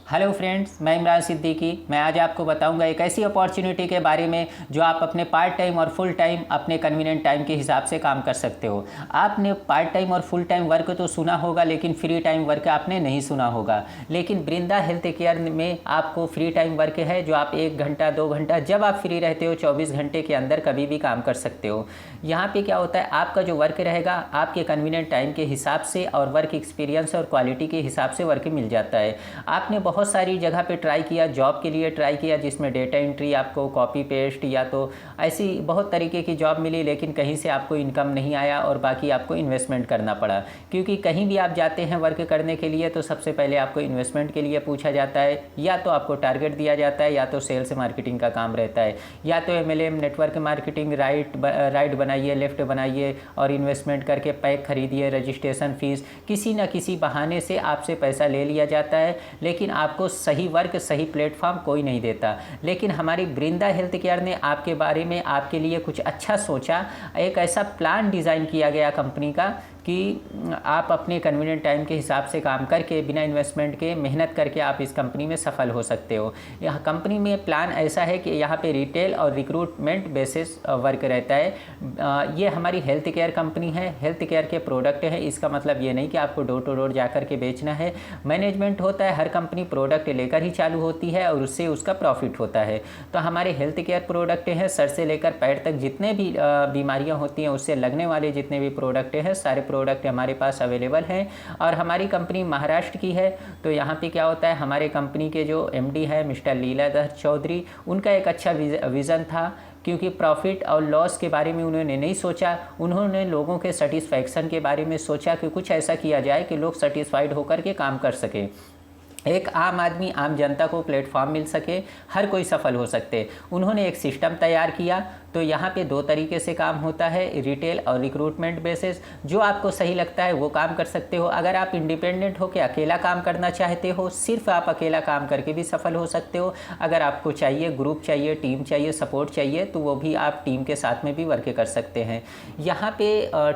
Hello friends, मैं इमरान सिद्दीकी। मैं आज आपको बताऊंगा एक ऐसी अपॉर्चुनिटी के बारे में जो आप अपने पार्ट टाइम और फुल टाइम अपने कन्वीनियंट टाइम के हिसाब से काम कर सकते हो। आपने पार्ट टाइम और फुल टाइम वर्क तो सुना होगा, लेकिन फ्री टाइम वर्क आपने नहीं सुना होगा। लेकिन वृंदा हेल्थ केयर में आपको फ्री टाइम वर्क है जो आप 1 घंटा 2 घंटा जब आप फ्री रहते हो 24 घंटे के अंदर कभी भी काम कर सकते हो। यहाँ पे क्या होता है, आपका जो वर्क रहेगा आपके कन्वीनियंट टाइम के हिसाब से और वर्क एक्सपीरियंस और क्वालिटी के हिसाब से वर्क मिल जाता है। आपने बहुत सारी जगह पे ट्राई किया, जॉब के लिए ट्राई किया जिसमें डेटा एंट्री, आपको कॉपी पेस्ट या तो ऐसी बहुत तरीके की जॉब मिली, लेकिन कहीं से आपको इनकम नहीं आया और बाकी आपको इन्वेस्टमेंट करना पड़ा। क्योंकि कहीं भी आप जाते हैं वर्क करने के लिए तो सबसे पहले आपको इन्वेस्टमेंट के लिए पूछा जाता है, या तो आपको टारगेट दिया जाता है, या तो सेल्स मार्केटिंग का काम रहता है, या तो MLM नेटवर्क मार्केटिंग, राइट बनाइए, लेफ्ट बनाइए और इन्वेस्टमेंट करके पैक खरीदिए, रजिस्ट्रेशन फीस, किसी न किसी बहाने से आपसे पैसा ले लिया जाता है। लेकिन आपको सही वर्क, सही प्लेटफॉर्म कोई नहीं देता। लेकिन हमारी वृंदा हेल्थ केयर ने आपके बारे में आपके लिए कुछ अच्छा सोचा, एक ऐसा प्लान डिज़ाइन किया गया कंपनी का कि आप अपने कन्वीनियंट टाइम के हिसाब से काम करके बिना इन्वेस्टमेंट के मेहनत करके आप इस कंपनी में सफल हो सकते हो। यह कंपनी में प्लान ऐसा है कि यहाँ पे रिटेल और रिक्रूटमेंट बेसिस वर्क रहता है। ये हमारी हेल्थ केयर कंपनी है, हेल्थ केयर के प्रोडक्ट है। इसका मतलब ये नहीं कि आपको डोर टू डोर जा कर के बेचना है। मैनेजमेंट होता है, हर कंपनी प्रोडक्ट लेकर ही चालू होती है और उससे उसका प्रॉफिट होता है। तो हमारे हेल्थ केयर प्रोडक्ट हैं, सर से लेकर पैर तक जितने भी बीमारियाँ होती हैं उससे लगने वाले जितने भी प्रोडक्ट हैं, सारे प्रोडक्ट हमारे पास अवेलेबल हैं। और हमारी कंपनी महाराष्ट्र की है। तो यहाँ पे क्या होता है, हमारे कंपनी के जो MD है मिस्टर लीलाधर चौधरी, उनका एक अच्छा विज़न था। क्योंकि प्रॉफिट और लॉस के बारे में उन्होंने नहीं सोचा, उन्होंने लोगों के सेटिस्फैक्शन के बारे में सोचा कि कुछ ऐसा किया जाए कि लोग सेटिस्फाइड होकर के काम कर सकें, एक आम आदमी, आम जनता को प्लेटफॉर्म मिल सके, हर कोई सफल हो सकते। उन्होंने एक सिस्टम तैयार किया। तो यहाँ पे 2 तरीके से काम होता है, रिटेल और रिक्रूटमेंट बेसिस। जो आपको सही लगता है वो काम कर सकते हो। अगर आप इंडिपेंडेंट हो के अकेला काम करना चाहते हो, सिर्फ आप अकेला काम करके भी सफल हो सकते हो। अगर आपको चाहिए ग्रुप चाहिए, टीम चाहिए, सपोर्ट चाहिए, तो वो भी आप टीम के साथ में भी वर्क कर सकते हैं। यहाँ पे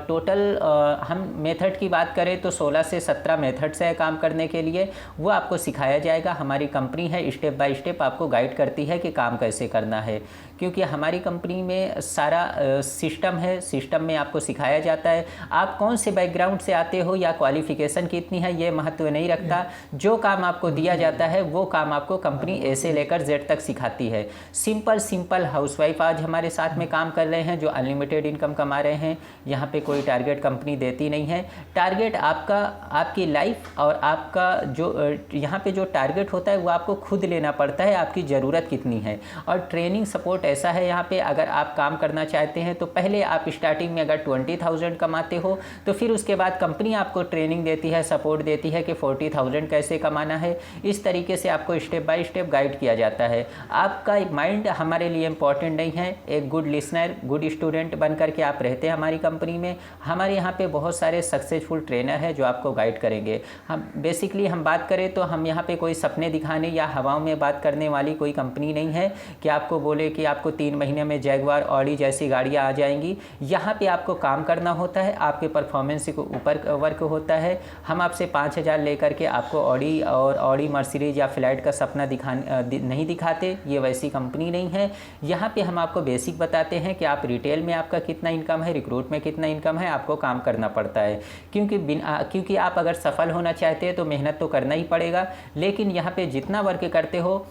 टोटल हम मेथड की बात करें तो 16 से 17 मेथड्स है काम करने के लिए, वो आपको सिखाया जाएगा। हमारी कंपनी है, स्टेप बाय स्टेप आपको गाइड करती है कि काम कैसे करना है। क्योंकि हमारी कंपनी में सारा सिस्टम है, सिस्टम में आपको सिखाया जाता है। आप कौन से बैकग्राउंड से आते हो या क्वालिफिकेशन कितनी है ये महत्व नहीं रखता। जो काम आपको दिया जाता है वो काम आपको कंपनी A से लेकर Z तक सिखाती है। सिंपल हाउसवाइफ आज हमारे साथ में काम कर रहे हैं जो अनलिमिटेड इनकम कमा रहे हैं। यहाँ पे कोई टारगेट कंपनी देती नहीं है। टारगेट आपका, आपकी लाइफ और आपका जो यहाँ पे जो टारगेट होता है वो आपको खुद लेना पड़ता है, आपकी ज़रूरत कितनी है। और ट्रेनिंग सपोर्ट ऐसा है यहाँ पे, अगर आप काम करना चाहते हैं तो पहले आप स्टार्टिंग में अगर 20,000 कमाते हो तो फिर उसके बाद कंपनी आपको ट्रेनिंग देती है, सपोर्ट देती है कि 40,000 कैसे कमाना है। इस तरीके से आपको स्टेप बाय स्टेप गाइड किया जाता है। आपका माइंड हमारे लिए इम्पॉर्टेंट नहीं है, एक गुड लिसनर, गुड स्टूडेंट बन करके आप रहते हैं हमारी कंपनी में। हमारे यहाँ पे बहुत सारे सक्सेसफुल ट्रेनर हैं जो आपको गाइड करेंगे। हम बात करें तो हम यहाँ पे कोई सपने दिखाने या हवाओं में बात करने वाली कोई कंपनी नहीं है कि आपको बोले कि आपको 3 महीने में जैगवार, ऑडी जैसी गाड़ियाँ आ जाएंगी। यहाँ पे आपको काम करना होता है, आपके परफॉर्मेंस के ऊपर वर्क होता है। हम आपसे 5,000 लेकर के आपको ऑडी मर्सिडीज या फ्लाइट का सपना नहीं दिखाते, ये वैसी कंपनी नहीं है। यहाँ पे हम आपको बेसिक बताते हैं कि आप रिटेल में आपका कितना इनकम है, रिक्रूट में कितना इनकम है, आपको काम करना पड़ता है। क्योंकि आप अगर सफल होना चाहते हैं तो मेहनत तो करना ही पड़ेगा। लेकिन यहाँ पे जितना वर्क करते हो,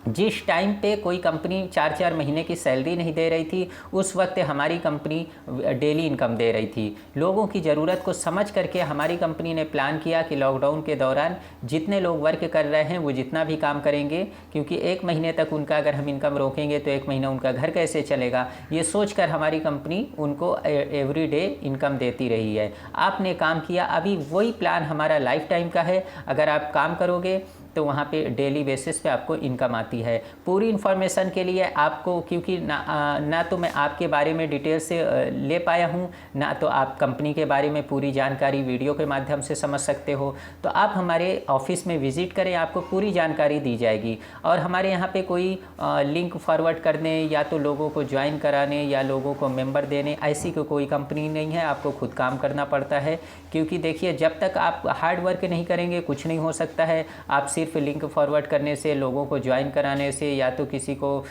जिस टाइम पे कोई कंपनी 4-4 महीने की सैलरी नहीं दे रही थी, उस वक्त हमारी कंपनी डेली इनकम दे रही थी। लोगों की ज़रूरत को समझ करके हमारी कंपनी ने प्लान किया कि लॉकडाउन के दौरान जितने लोग वर्क कर रहे हैं वो जितना भी काम करेंगे, क्योंकि 1 महीने तक उनका अगर हम इनकम रोकेंगे तो 1 महीना उनका घर कैसे चलेगा। ये सोचकर हमारी कंपनी उनको एवरी डे इनकम देती रही है। आपने काम किया, अभी वही प्लान हमारा लाइफ टाइम का है। अगर आप काम करोगे तो वहाँ पे डेली बेसिस पे आपको इनकम आती है। पूरी इन्फॉर्मेशन के लिए आपको, क्योंकि ना तो मैं आपके बारे में डिटेल से ले पाया हूँ, ना तो आप कंपनी के बारे में पूरी जानकारी वीडियो के माध्यम से समझ सकते हो, तो आप हमारे ऑफिस में विज़िट करें, आपको पूरी जानकारी दी जाएगी। और हमारे यहाँ पे कोई लिंक फॉरवर्ड करने या तो लोगों को ज्वाइन कराने या लोगों को मेंबर देने, ऐसी कोई कंपनी नहीं है। आपको खुद काम करना पड़ता है, क्योंकि देखिए जब तक आप हार्ड वर्क नहीं करेंगे कुछ नहीं हो सकता है। आप सिर्फ सिर्फ लिंक फॉरवर्ड करने से, लोगों को ज्वाइन कराने से, या तो किसी को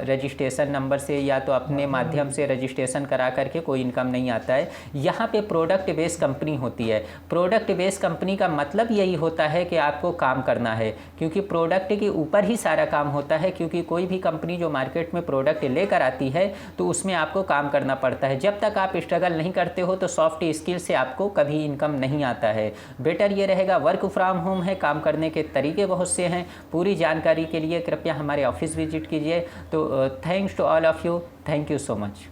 रजिस्ट्रेशन नंबर से या तो अपने माध्यम से रजिस्ट्रेशन करा करके कोई इनकम नहीं आता है। यहाँ पे प्रोडक्ट बेस्ड कंपनी होती है। प्रोडक्ट बेस्ड कंपनी का मतलब यही होता है कि आपको काम करना है, क्योंकि प्रोडक्ट के ऊपर ही सारा काम होता है। क्योंकि कोई भी कंपनी जो मार्केट में प्रोडक्ट लेकर आती है तो उसमें आपको काम करना पड़ता है। जब तक आप स्ट्रगल नहीं करते हो तो सॉफ्ट स्किल से आपको कभी इनकम नहीं आता है। बेटर ये रहेगा, वर्क फ्रॉम होम है, काम करने के तरीके बहुत से हैं। पूरी जानकारी के लिए कृपया हमारे ऑफिस विजिट कीजिए। तो thanks to all of you, thank you so much.